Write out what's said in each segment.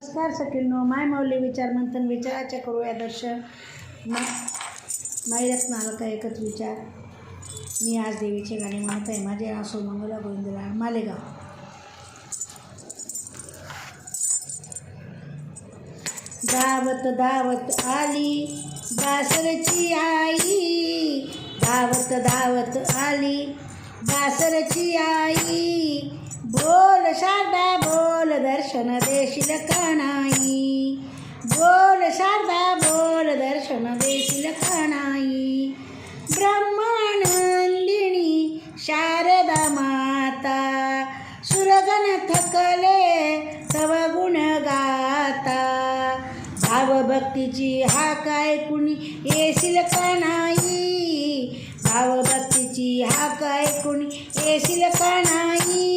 नमस्कार सखींनो, माय माऊली विचार मंथन विचाराच्या करूया दर्शन. माई रत्नाला का एकच विचार. मी आज देवीचे गाणे म्हणत आहे. माझे नाव सोमंगला गोविंदला मालेगाव. दावत दावत आली बासरची आई, दावत दावत आली बासरची आई. बोल शारदा बोल दर्शन देशील का नाही, बोल शारदा बोल दर्शन देशील का नाही. ब्रह्मानंदिनी शारदा माता, सुरगण थकले तव गुण गाता. भावभक्तीची हाक ऐकून येशील का नाही, भावभक्तीची हाक ऐकून येशील का नाही.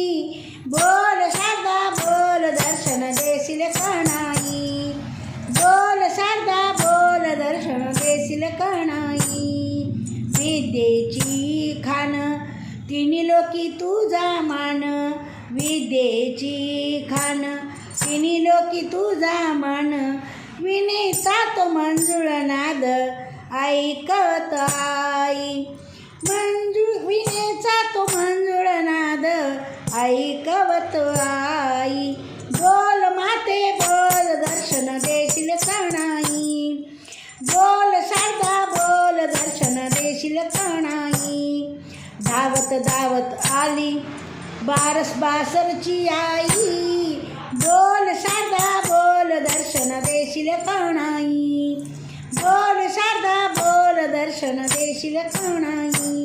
बोल शारदा बोल दर्शन देशील का नाही, बोल शारदा बोल दर्शन देशील का नाही. विद्येची खान तिन्ही लोकी तुझा मान, विद्येची खान तिन्ही लोकी तुझा मान. विनेचा तो मंजुळ नाद ऐकत आई, विनेचा तो मंजुळ नाद ऐकवत आई. बोल माते बोल दर्शन देशील का नाही, बोल शारदा बोल दर्शन देशील का नाही. धावत धावत आली बासरची आई, बोल शारदा बोल दर्शन देशील का नाही, बोल शारदा बोल दर्शन देशील का नाही.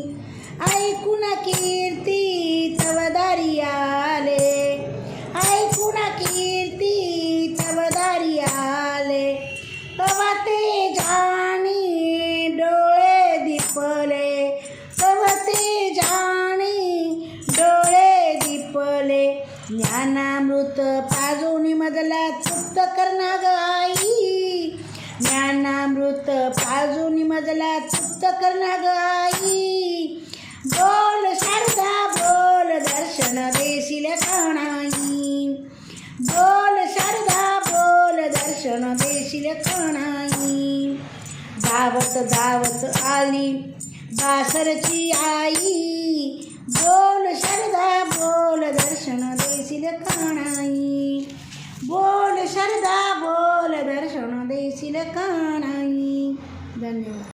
ऐकून कीर्ती तव दारी आले, ऐकून कीर्ती तव दारी आले. तव तेजानी डोळे दिपले, तव तेजानी डोळे दिपले. ज्ञानामृत पाजून मजला तृप्त करना ग आई, ज्ञानामृत पाजून मजला तृप्त करना ग आई. बोल शारदा बोल दर्शन देशील का नाही, बोल शारदा बोल दर्शन देशील का नाही. धावत धावत आली बासरची आई, बोल शारदा बोल दर्शन देशील का नाही, बोल शारदा बोल दर्शन देशील का नाही. धन्यवाद.